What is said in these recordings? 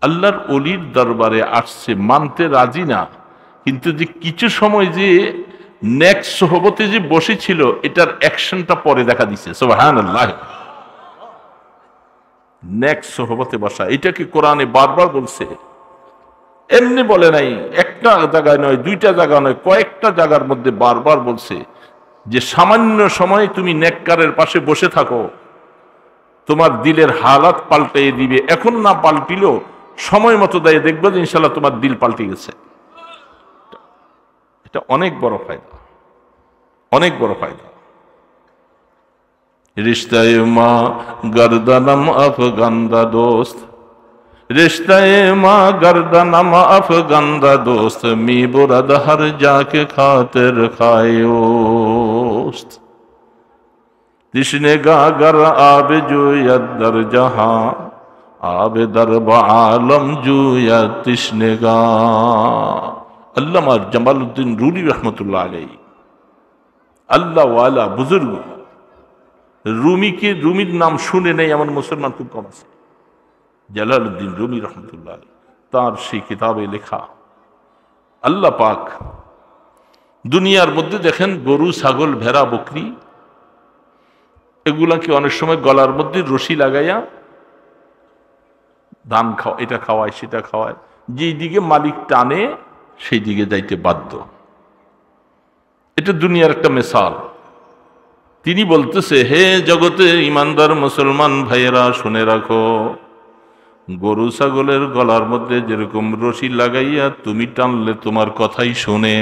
আল্লাহর অলির দরবারে আসছে, মানতে রাজি না, কিন্তু যে কিছু সময় যে নেক সোহবতে যে বসেছিল এটার অ্যাকশনটা পরে দেখা দিচ্ছে। সুবহানাল্লাহ। নেক সোহবতে বসা এটাকে কোরআনে বারবার বলছে, এমনি বলে নাই, একটা জায়গায় নয়, দুইটা জায়গা নয়, কয়েকটা জায়গার মধ্যে বারবার বলছে যে সামান্য সময় তুমি নেককারের পাশে বসে থাকো, তোমার দিলের হালাত পাল্টিয়ে দিবে। এখন না পাল্টিলেও সময় মতো দেয়, দেখবে যে ইনশাল্লাহ তোমার দিল পাল্টে গেছে। এটা অনেক বড় ফায়দা, অনেক বড় ফায়দা। रिश्ते माँ गर्दनम अफगंदा दोस्त, रिश्ते माँ गर्दनम अफगंदा दोस्त, मी बुरद हर जाके खातिर खायोस्त, तिश्ने गागर आब जुयत दर जहां, आब दर बालम जुयत तिश्ने गा। अल्लामा जमालुद्दीन रूमी रहमतुल्लाह अलैहि, अल्लाह वाला बुजुर्ग। রুমিকে, রুমির নাম শুনে নেই এমন মুসলমান খুব কম আছে। জালালউদ্দিন রুমি রহমতুল্লাহ, তার সেই কিতাবে লেখা আল্লাহ পাক দুনিয়ার মধ্যে দেখেন গরু, ছাগল, ভেড়া, বকরি এগুলাকে অনেক সময় গলার মধ্যে রশি লাগাইয়া ধান খাওয়া, এটা খাওয়ায় সেটা খাওয়ায়, যেই দিকে মালিক টানে সেই দিকে যাইতে বাধ্য। এটা দুনিয়ার একটা মিসাল। তিনি বলতেছে, হে জগতে ইমানদার মুসলমান ভাইয়েরা শুনে রাখো, গরু ছাগলের গলার মধ্যে যেরকম রশি লাগাইয়া তুমি টানলে তোমার কথাই শুনে,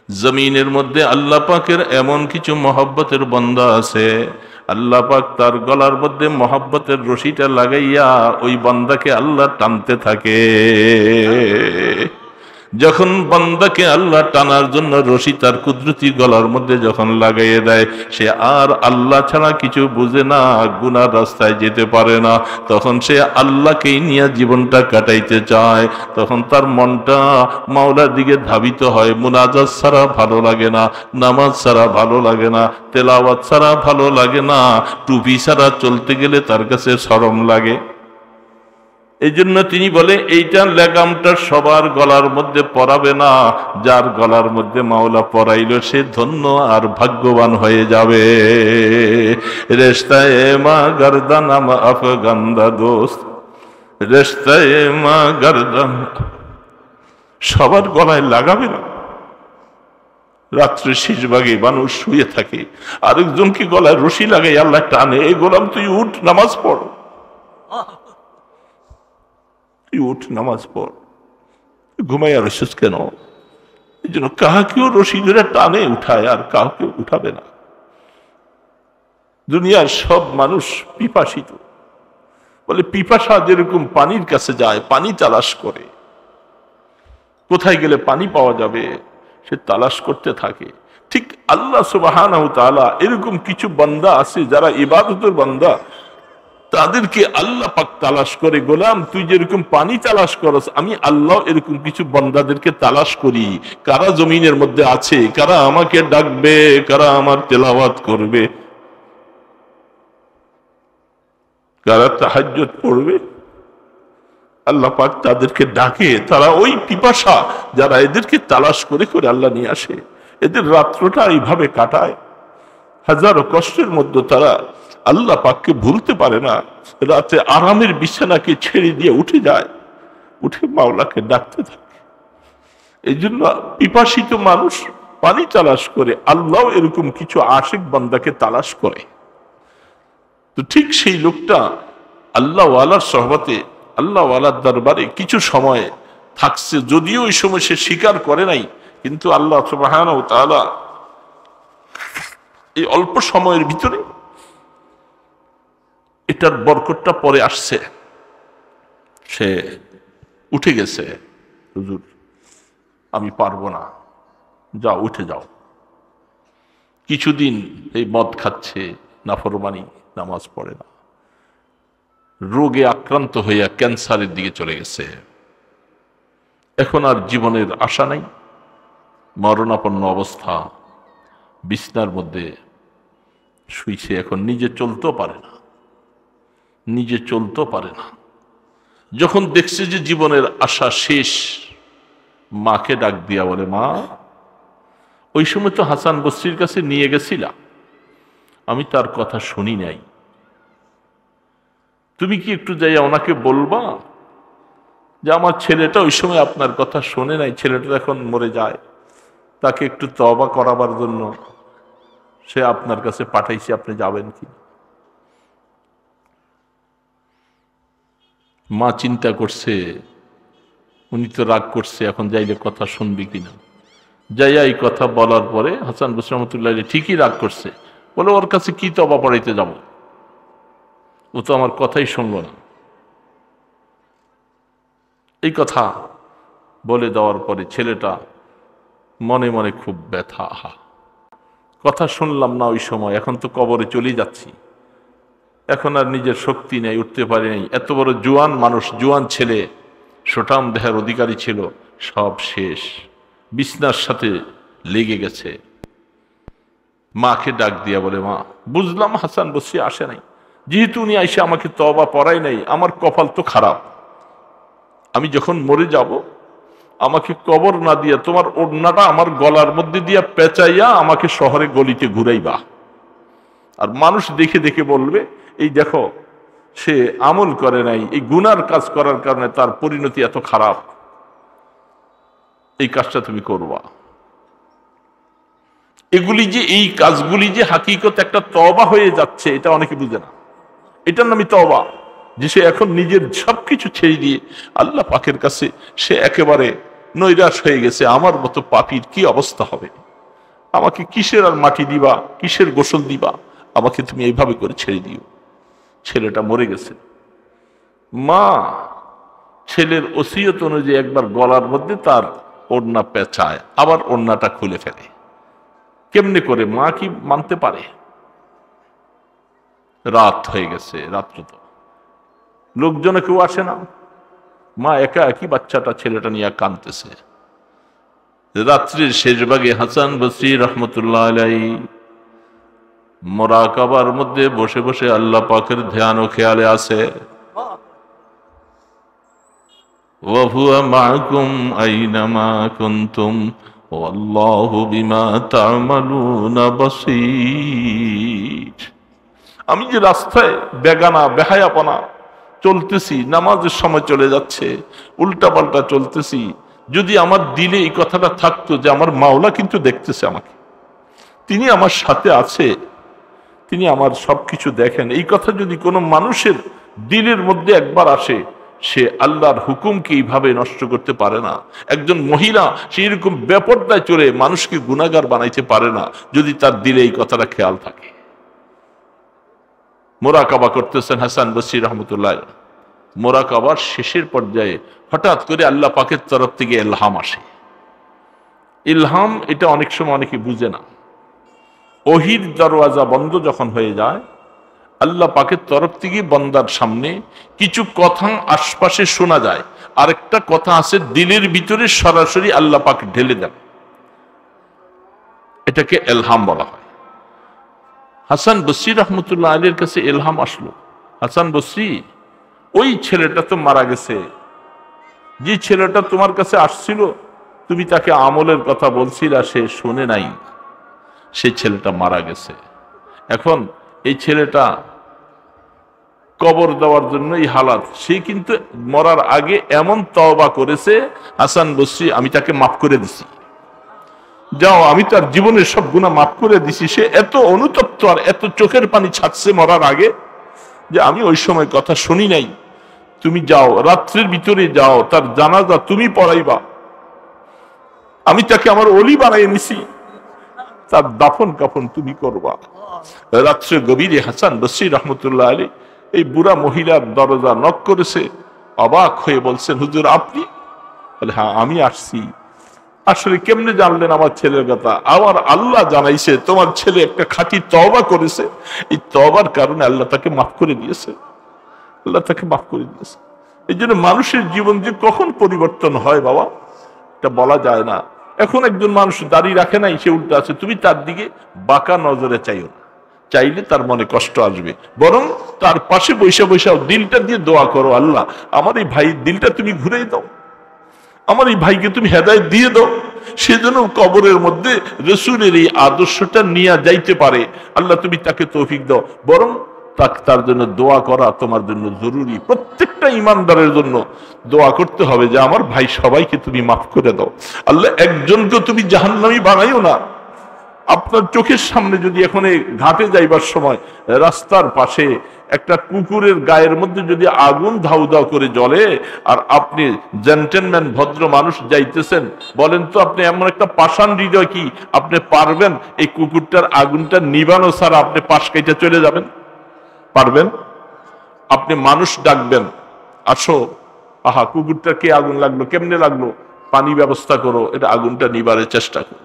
জমিনের মধ্যে আল্লাহ পাকের এমন কিছু মহব্বতের বান্দা আছে, আল্লাহ পাক তার গলার মধ্যে মহব্বতের রশিটা লাগাইয়া ওই বান্দাকে আল্লাহ টানতে থাকে। যখন বান্দাকে আল্লাহ টানার জন্য রশি তার কুদরতি গলার মধ্যে যখন লাগাইয়ে দেয়, সে আর আল্লাহ ছাড়া কিছু বুঝে না, গুনার রাস্তায় যেতে পারে না, তখন সে আল্লাহকেই নিয়ে জীবনটা কাটাইতে চায়। তখন তার মনটা মাওলার দিকে ধাবিত হয়। মুনাজাত ছাড়া ভালো লাগে না, নামাজ ছাড়া ভালো লাগে না, তেলাওয়াত ছাড়া ভালো লাগে না, টুপি ছাড়া চলতে গেলে তার কাছে শরম লাগে। এই জন্য তিনি বলে, এইটা লেগামটা সবার গলার মধ্যে পরাবে না, যার গলার মধ্যে মাওলা পরাইল সে ধন্য আর ভাগ্যবান হয়ে যাবে। রেশতায়ে মা গর্দানাম আফগান্দা দোস্ত, রেশতায়ে মা গর্দান সবার গলায় লাগাবে না। রাত্রে শেষ ভাগে মানুষ শুয়ে থাকে, আরেকজনকে গলায় রশি লাগাই আল্লাহ টানে, এই গোলাম তুই উঠ, নামাজ পড়, তুই উঠ, নামাজ পড়, ঘুমাইয়া রসিস কেন? এই জন্য কাহাকেও রশি ধরে টানে উঠায়, আর কাউকে উঠাবে না। দুনিয়ার সব মানুষ পিপাসিত, বলে পিপাসা যেরকম পানির কাছে যায়, পানি তালাশ করে, কোথায় গেলে পানি পাওয়া যাবে সে তালাশ করতে থাকে। ঠিক আল্লাহ সুবহানাহু ওয়া তাআলা এরকম কিছু বান্দা আছে যারা ইবাদতের বান্দা, তাদেরকে আল্লাহ পাক তালাশ করে। গোলাম তুই যেরকম পানি তালাশ করস, আমি আল্লাহ এরকম কিছু বান্দাদেরকে তালাশ করি, কারা জমিনের মধ্যে আছে, কারা আমাকে ডাকবে, কারা আমার তেলাওয়াত করবে, কারা তাহাজ্জুদ পড়বে। আল্লাহ পাক তাদেরকে ডাকে, তারা ওই পিপাসা যারা এদেরকে তালাশ করে করে আল্লাহ নিয়ে আসে, এদের রাত্রটা এইভাবে কাটায়, হাজারো কষ্টের মধ্যে তারা আল্লাহ পাককে ভুলতে পারে না। রাতে আরামের বিছানাকে ছেড়ে দিয়ে উঠে যায়, উঠে মাওলাকে ডাকতে থাকে। এই জন্য পিপাসিত মানুষ পানি তালাশ করে, আল্লাহ এরকম কিছু আশিক বান্দাকে তালাশ করে। তো ঠিক সেই লোকটা আল্লাহ ওয়ালার সহবতে, আল্লাহ ওয়ালার দরবারে কিছু সময় থাকছে, যদিও ওই সময় সে স্বীকার করে নাই, কিন্তু আল্লাহ সুবহানাহু ওয়া তাআলা এই অল্প সময়ের ভিতরে এটার বরকতটা পরে আসছে। সে উঠে গেছে, হুজুর আমি পারবো না, যাও উঠে যাও। কিছুদিন এই মদ খাচ্ছে, নাফরমানি, নামাজ পড়ে না, রোগে আক্রান্ত হইয়া ক্যান্সারের দিকে চলে গেছে। এখন আর জীবনের আশা নাই, মরণাপন্ন অবস্থা, বিছনার মধ্যে শুইছে। এখন নিজে চলতেও পারে না, নিজে চলতেও পারে না। যখন দেখছে যে জীবনের আশা শেষ, মাকে ডাক দিয়া বলে, মা, ওই সময় তো হাসান বসরির কাছে নিয়ে গেছিলাম, আমি তার কথা শুনি নাই, তুমি কি একটু যাইয়া ওনাকে বলবা যে আমার ছেলেটা ওই সময় আপনার কথা শোনে নাই, ছেলেটা এখন মরে যায়, তাকে একটু তওবা করাবার জন্য সে আপনার কাছে পাঠাইছে, আপনি যাবেন কি? মা চিন্তা করছে, উনি তো রাগ করছে, এখন যাইলে কথা শুনবি কিনা। যাইয়া এই কথা বলার পরে হাসান বসরি রহমতুল্লাহ ঠিকই রাগ করছে, বলে ওর কাছে কি তওবা পড়াইতে যাব, ও তো আমার কথাই শুনলো না। এই কথা বলে দেওয়ার পরে ছেলেটা মনে মনে খুব ব্যথা, আহা, কথা শুনলাম না ওই সময়, এখন তো কবরে চলে যাচ্ছি, এখন আর নিজের শক্তি নেই, উঠতে পারি নাই, এত বড় জুয়ান মানুষ, জুয়ান ছেলে, সোটাম দেহের অধিকারী ছিল, সব শেষ, বিছনার সাথে লেগে গেছে। মাকে ডাক দিয়া বলে, মা, বুঝলাম হাসান বসরি আসে নাই, যেহেতু উনি আইসে আমাকে তওবা পড়াই নাই, আমার কপাল তো খারাপ, আমি যখন মরে যাব আমাকে কবর না দিয়া তোমার ওড়নাটা আমার গলার মধ্যে দিয়া পেঁচাইয়া আমাকে শহরে গলিতে ঘুরাইবা, আর মানুষ দেখে দেখে বলবে, এই দেখো সে আমল করে নাই, এই গুনার কাজ করার কারণে তার পরিণতি এত খারাপ, এই কাজটা তুমি করবা। এগুলি যে, এই কাজগুলি যে হাকিকত একটা তওবা হয়ে যাচ্ছে, এটা অনেকে বুঝে না। এটার নামই তওবা, যে সে এখন নিজের সবকিছু ছেড়ে দিয়ে আল্লাহ পাকের কাছে সে একেবারে নৈরাশ হয়ে গেছে, আমার মতো পাপীর কি অবস্থা হবে, আমাকে কিসের আর মাটি দিবা, কিসের গোসল দিবা, আমাকে তুমি এইভাবে করে ছেড়ে দিও। ছেলেটা মরে গেছে, মা ছেলের ওসিয়ত অনুযায়ী একবার গলার মধ্যে তার ওড়না পেঁচায়, আবার ওড়নাটা খুলে ফেলে। কেমনে করে? মা কি মানতে পারে? রাত হয়ে গেছে, রাত্র তো লোকজনে কেউ আসে না, মা একা একই বাচ্চাটা ছেলেটা নিয়ে কাঁদতেছে। রাত্রির শেষ ভাগে হাসান বসরি রহমতুল্লাহ আলাইহি মুরাকাবার মধ্যে বসে বসে আল্লাহ পাকের ধ্যান ও খেয়ালে আছে। ওয়া হুয়া মাআকুম আইনামা কুনতুম ওয়াল্লাহু বিমা তা'মালুনা বাসীর। আমি যে রাস্তায় বেগানা বেহায়াপনা চলতেছি, নামাজের সময় চলে যাচ্ছে, উল্টা পাল্টা চলতেছি, যদি আমার দিলে এই কথাটা থাকতো যে আমার মাওলা কিন্তু দেখতেছে আমাকে, তিনি আমার সাথে আছে, তিনি আমার সবকিছু দেখেন, এই কথা যদি কোনো মানুষের দিলের মধ্যে একবার আসে, সে আল্লাহর হুকুমকে এইভাবে নষ্ট করতে পারে না। একজন মহিলা সে এরকম বেপরদায় চলে মানুষকে গুনাহগার বানাইতে পারে না, যদি তার দিলে এই কথাটা খেয়াল থাকে। মোরাকাবা করতেছেন হাসান বসরি রহমতুল্লাহ। মোরাকাবার শেষের পর্যায়ে হঠাৎ করে আল্লাহ পাকের তরফ থেকে ইলহাম আসে। ইলহাম এটা অনেক সময় অনেকে বুঝে না। ওহির দরওয়াজা বন্ধ যখন হয়ে যায়, আল্লাহ পাকের তরফ থেকে বন্দার সামনে কিছু কথা আশপাশে শোনা যায়, আরেকটা কথা আছে দিলের ভিতরে সরাসরি আল্লাহ পাক ঢেলে দেন, এটাকে ইলহাম বলা হয়। হাসান বসরি রহমতুল্লাহ আলাইহির কাছে ইলহাম আসলো, হাসান বসরি, ওই ছেলেটা তো মারা গেছে, যে ছেলেটা তোমার কাছে আসছিল তুমি তাকে আমলের কথা বলছিলা, সে শুনে নাই, সেই ছেলেটা মারা গেছে। এখন এই ছেলেটা কবর দেওয়ার জন্য এই হালাত, সে কিন্তু মরার আগে এমন তওবা করেছে, হাসান বসরি আমি তাকে মাফ করে দিছি, যাও আমি তার জীবনের সব গুনাহ মাফ করে দিছি। সে এত অনুতপ্ত আর এত চোখের পানি ছাড়ছে মরার আগে, যে আমি ওই সময় কথা শুনি নাই, তুমি যাও রাত্রের ভিতরে যাও, তার জানাজা তুমি পড়াইবা, আমি তাকে আমার ওলি বানাই নিছি, তার দাফন কাফন তুমি করবা। রাত্রে গভীরে হাসান বসরি রহমতুল্লাহ আলাইহি এই বুড়া মহিলার দরজা নক করেছে, অবাক হয়ে বলছেন, হুজুর আপনি? বলে, হ্যাঁ আমি আসছি। আসলে কেমনে জানলেন আমার ছেলের কথা? আমার আল্লাহ জানাইছে তোমার ছেলে একটা খাঁটি তওবা করেছে, এই তওবার কারণে আল্লাহ তাকে মাফ করে দিয়েছে, আল্লাহ তাকে মাফ করে দিয়েছে। এই জন্য মানুষের জীবন যে কখন পরিবর্তন হয় বাবা, এটা বলা যায় না। এখন একজন মানুষ দাড়ি রাখে নাই, সে উল্টো আছে, তুমি তার দিকে বাঁকা নজরে চাইও না, চাইলে তার মনে কষ্ট আসবে, বরং তার পাশে বৈশা বৈশা দিলটা দিয়ে দোয়া করো, আল্লাহ আমার এই ভাই দিলটা তুমি ঘুরে দাও, আমার এই ভাইকে তুমি হেদায়েত দিয়ে দাও, সেজন্য কবরের মধ্যে রাসূলের এই আদর্শটা নিয়ে যাইতে পারে। আল্লাহ তুমি তাকে তৌফিক দাও। বরং তার জন্য দোয়া করা তোমার জন্য জরুরি। প্রত্যেকটা ইমানদারের জন্য দোয়া করতে হবে যে আমার ভাই সবাইকে তুমি মাফ করে দাও। আল্লাহ একজনকে তুমি জাহান্নামী বানাইও না। আপনার চোখের সামনে যদি এখন ঘাটে যাইবার সময় রাস্তার পাশে একটা কুকুরের গায়ের মধ্যে যদি আগুন ধাউ ধাউ করে জ্বলে, আর আপনি জেন্টেলম্যান ভদ্র মানুষ যাইতেছেন, বলেন তো আপনি এমন একটা পাষাণ হৃদয় কি আপনি পারবেন এই কুকুরটার আগুনটা নিবানো ছাড়া আপনি পাশ কাইটা চলে যাবেন? পারবেন? আপনি মানুষ ডাকবেন, আসো, আহা কুকুরটা কে আগুন লাগলো, কেমনে লাগলো, পানি ব্যবস্থা করো, এটা আগুনটা নিবারের চেষ্টা করো।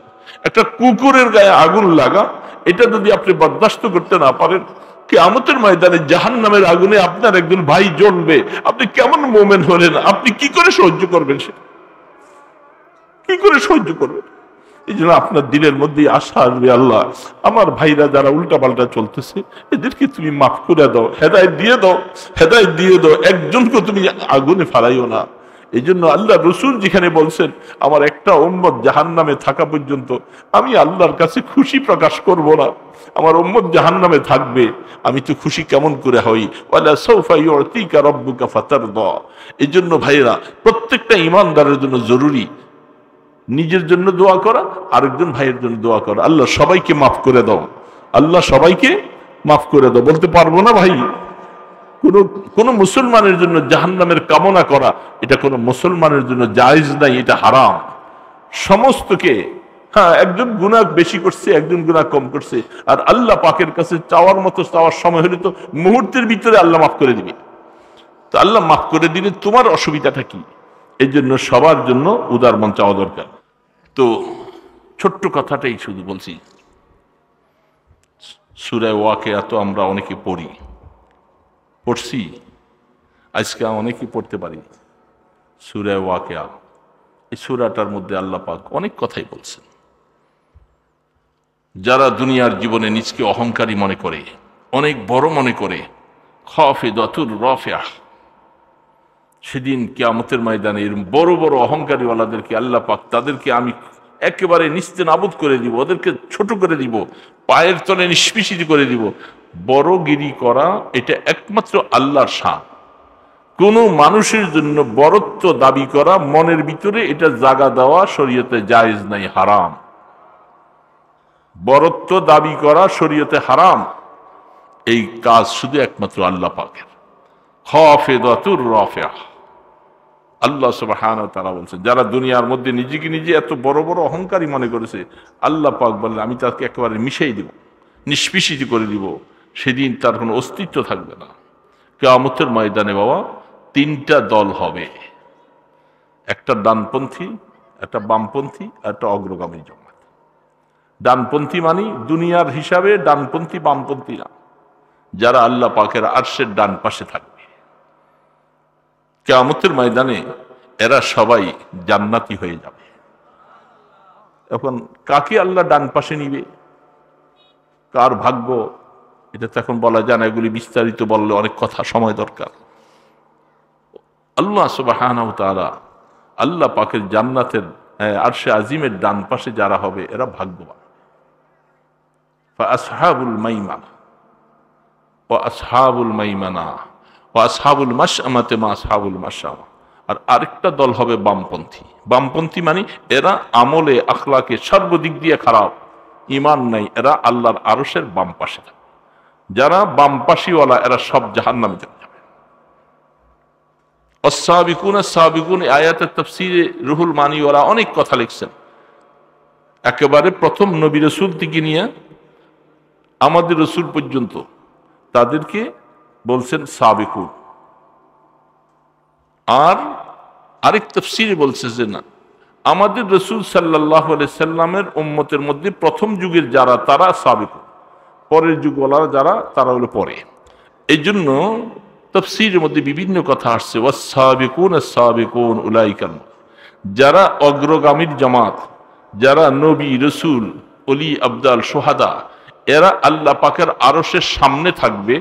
একটা কুকুরের গায়ে আগুন লাগা, এটা যদি আপনি বরদাস্ত করতে না পারেন, কিয়ামতের ময়দানে জাহান্নামের আগুনে আপনার একজন ভাই জ্বলবে, আপনি কেমন মোমেন হলেন? আপনি কি করে সহ্য করবেন? সে কি করে সহ্য করবেন? এই জন্য আপনার দিলের মধ্যে আশা আসবে, আল্লাহ আমার ভাইরা যারা উল্টা পাল্টা চলতেছে এদেরকে তুমি মাফ করে দাও, হেদায়েত দিয়ে দাও, হেদায়েত দিয়ে দাও, একজনকে তুমি আগুনে ফালাইও না। এই জন্য আল্লাহ রসুল যেখানে বলছেন আমার একটা উম্মত জাহান্নামে থাকা পর্যন্ত আমি আল্লাহর কাছে খুশি প্রকাশ করব না, আমার উম্মত জাহান্নামে থাকবে, আমি তো খুশি কেমন করে হই? ওয়ালা সাউফা ইউতিকা রাব্বুকা ফাতারদা। এই জন্য ভাইরা প্রত্যেকটা ইমানদারের জন্য জরুরি নিজের জন্য দোয়া করা, আরেকজন ভাইয়ের জন্য দোয়া করা। আল্লাহ সবাইকে মাফ করে দাও, আল্লাহ সবাইকে মাফ করে দাও। বলতে পারবো না ভাই, কোন মুসলমানের জন্য জাহান্নামের কামনা করা এটা কোন মুসলমানের জন্য জায়েজ নাই, এটা হারাম। সমস্তকে, হ্যাঁ একজন গুনাহ বেশি করছে, একজন গুনাহ কম করছে, আর আল্লাহ পাকের কাছে চাওয়ার মতো চাওয়ার সময় হলে তো মুহূর্তের ভিতরে আল্লাহ মাফ করে দিবে। তো আল্লাহ মাফ করে দিলে তোমার অসুবিধাটা কি? এই জন্য সবার জন্য উদার মন চাওয়া দরকার। তো ছোট্ট কথাটাই শুধু বলছি, সূরা ওয়াকিয়া তো আমরা অনেকে পড়ছি, আজকে অনেকেই পড়তে পারি সূরা ওয়াকিয়া। এই সূরাটার মধ্যে আল্লাহ পাক অনেক কথাই বলছেন। যারা দুনিয়ার জীবনে নিজকে অহংকারী মনে করে, অনেক বড় মনে করে, খাফিদাতুর রাফিআহ, সেদিন কিয়ামতের ময়দানে বড় বড় অহংকারীওয়ালাদেরকে আল্লাহ পাক তাদেরকে আমি একেবারে নিস্তেনাবুদ করে দিব, ওদেরকে ছোট করে দিব, পায়ের তলে নিষ্পেষিত করে দিব। বড়গিরি করা এটা একমাত্র আল্লাহর শান। কোন মানুষের জন্য বড়ত্ব দাবি করা, মনের ভিতরে এটা জায়গা দেওয়া শরীয়তে জায়েজ নাই, হারাম। বড়ত্ব দাবি করা শরীয়তে হারাম। এই কাজ শুধু একমাত্র আল্লাহ পাকের। খাফিদাতুর রাফিআহ, আল্লাহ সুবহানাহু ওয়া তাআলা বলছেন, যারা দুনিয়ার মধ্যে নিজেকে নিজে এত বড় বড় অহংকারী মনে করেছে, আল্লাহ পাক বললেন আমি তাকে একেবারে মিশাই দিব, নিষ্পেষিত করে দিব, সেদিন তার কোনো অস্তিত্ব থাকবে না। কিয়ামতের ময়দানে বাবা তিনটা দল হবে, একটা ডানপন্থী, একটা বামপন্থী, একটা অগ্রগামী জামাত। ডানপন্থী মানে দুনিয়ার হিসাবে ডানপন্থী বামপন্থী না, যারা আল্লাহ পাকের আরশের ডান পাশে থাকবে কিয়ামতের ময়দানে, এরা সবাই জান্নাতি হয়ে যাবে। এখন কাকে আল্লাহ ডান পাশে নিবে, কার ভাগ্য, এটা তো এখন বলা যায় না, এগুলি বিস্তারিত বললে অনেক কথা, সময় দরকার। আল্লাহ সুবহানাহু ওয়া তাআলা আল্লাহ পাকের জান্নাতের আরশে আজিমের ডান পাশে যারা হবে এরা ভাগ্যবান। ফাআসহাবুল মাইমানা ওয়া আসহাবুল মাইমানা ওয়া আসহাবুল মাশআমাতি মা আসহাবুল মাশআমা। আর আরেকটা দল হবে বামপন্থী। বামপন্থী মানে এরা আমলে আখলাকে সর্বদিক দিয়ে খারাপ, ঈমান নাই, এরা আল্লাহর আরশের বাম পাশে থাকে। যারা বামপাশীওয়ালা এরা সব জাহান্নামে চলে যাবে। আস-সাবিকুন আস-সাবিকুন আয়াতের তাফসীরে রুহুল মানিওয়ালা অনেক কথা লিখছেন। একেবারে প্রথম নবী রাসূল থেকে নিয়ে আমাদের রাসূল পর্যন্ত তাদেরকে বলছেন সাবিকুন। আর আরেক তাফসীরে বলছে যে না, আমাদের রাসূল সাল্লাল্লাহু আলাইহি সাল্লামের উম্মতের মধ্যে প্রথম যুগের যারা তারা সাবিকুন, পরের যুগওয়ালা যারা তারা হলো পরে। এই জন্য তাফসীরের মধ্যে বিভিন্ন কথা আসছে, ওয়াস-সাবিকুন আস-সাবিকুন উলাইকা, যারা অগ্রগামীর জামাত, যারা নবী রাসূল ওলি আবদাল সোহাদা এরা আল্লাহ পাকের আরশের সামনে থাকবে,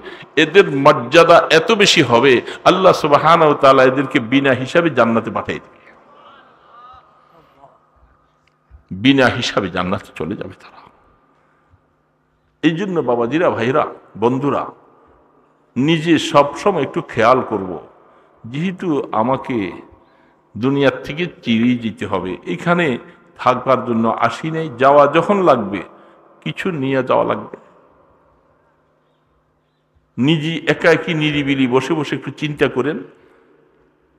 এদের মর্যাদা এত বেশি হবে আল্লাহ সুবহানাহু ওয়া তাআলা এদেরকে বিনা হিসাবে জান্নাতে পাঠিয়ে দেবে। বিনা হিসাবে জান্নাতে চলে যাবে তারা। এই জন্য বাবাজিরা, ভাইরা, বন্ধুরা, নিজে সবসময় একটু খেয়াল করব, যেহেতু আমাকে দুনিয়ার থেকে চিরিয়ে যেতে হবে, এখানে থাকবার জন্য আসি নেই, যাওয়া যখন লাগবে কিছু নিয়ে যাওয়া লাগবে। নিজে একা একই নিরিবিলি বসে বসে একটু চিন্তা করেন,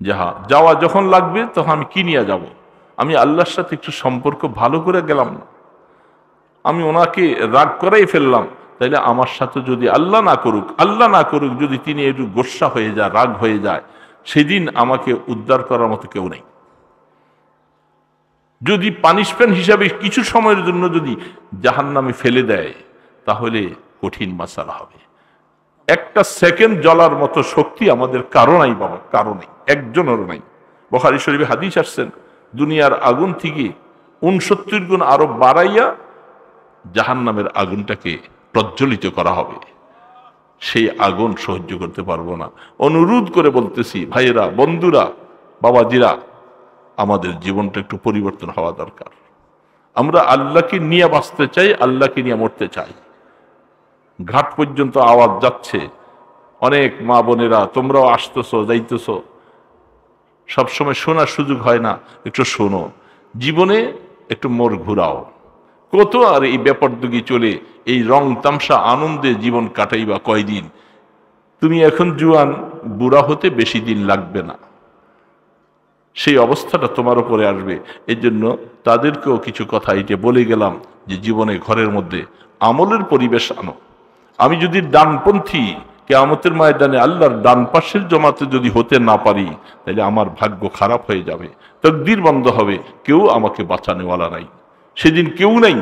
যাহা যাওয়া যখন লাগবে তখন আমি কি নিয়ে যাব। আমি আল্লাহর সাথে একটু সম্পর্ক ভালো করে গেলাম না, আমি ওনাকে রাগ করাই ফেললাম, তাইলে আমার সাথে যদি আল্লাহ না করুক যদি তিনি একটু গোস্সা হয়ে যায়, রাগ হয়ে যায়, সেদিন আমাকে উদ্ধার করার মতো কেউ নেই। যদি পানিশমেন্ট হিসাবে কিছু সময়ের জন্য যদি জাহান্নামে ফেলে দেয়, তাহলে কঠিন মাসালা হবে। একটা সেকেন্ড জ্বলার মতো শক্তি আমাদের কারো নাই বাবা, কারো নেই, একজনেরও নাই। বুখারী শরীফে হাদিস আসছেন, দুনিয়ার আগুন থেকে 69 গুণ আরো বাড়াইয়া জাহান্নামের আগুনটাকে প্রজ্বলিত করা হবে। সেই আগুন সহ্য করতে পারবো না। অনুরোধ করে বলতেছি, ভাইয়েরা, বন্ধুরা, বাবাজিরা, আমাদের জীবনটা একটু পরিবর্তন হওয়া দরকার। আমরা আল্লাহকে নিয়ে বাঁচতে চাই, আল্লাহকে নিয়ে মরতে চাই। ঘাট পর্যন্ত আওয়াজ যাচ্ছে, অনেক মা বোনেরা তোমরাও আসতেছো যাইতেছো, সবসময় শোনার সুযোগ হয় না, একটু শোনো, জীবনে একটু মোড় ঘুরাও। কত আর এই ব্যাপার দুগি চলে এই রং তামসা আনন্দে জীবন কাটাইবা কয়দিন? তুমি এখন জুয়ান, বুড়া হতে বেশি দিন লাগবে না, সেই অবস্থাটা তোমার উপরে আসবে। এই জন্য তাদেরকেও কিছু কথা এই যে বলে গেলাম, যে জীবনে ঘরের মধ্যে আমলের পরিবেশ আনো। আমি যদি ডানপন্থী, কিয়ামতের ময়দানে আল্লাহর ডান পাশের জমাতে যদি হতে না পারি, তাহলে আমার ভাগ্য খারাপ হয়ে যাবে, তাকদীর বন্ধ হবে, কেউ আমাকে বাঁচানোওয়ালা নাই। সেদিন কেউ নাই,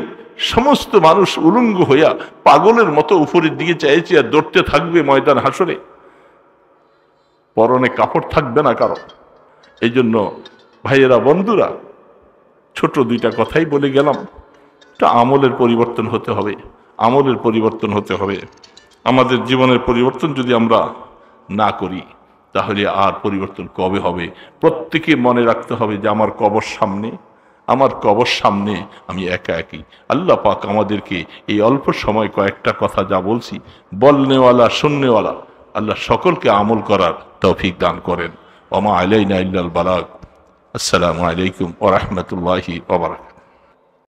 সমস্ত মানুষ উলঙ্গ হইয়া পাগলের মতো উপরের দিকে চাইছে আর দৌড়তে থাকবে ময়দান হাসরে, পরনে কাপড় থাকবে না কারো। এই জন্য ভাইয়েরা, বন্ধুরা, ছোট দুইটা কথাই বলে গেলাম, এটা আমলের পরিবর্তন হতে হবে, আমলের পরিবর্তন হতে হবে। আমাদের জীবনের পরিবর্তন যদি আমরা না করি, তাহলে আর পরিবর্তন কবে হবে? প্রত্যেকে মনে রাখতে হবে যে আমার কবর সামনে, আমার কবর সামনে আমি একা একই। আল্লাহ পাক আমাদেরকে এই অল্প সময় কয়েকটা কথা যা বলছি, বলনেওয়ালা শুননেওয়ালা, আল্লাহ সকলকে আমল করার তৌফিক দান করেন। ওমা আলাইনা ইল্লাল বালাগ। আসসালামু আলাইকুম ওয়া রাহমাতুল্লাহি ওয়া বারাকাতুহু।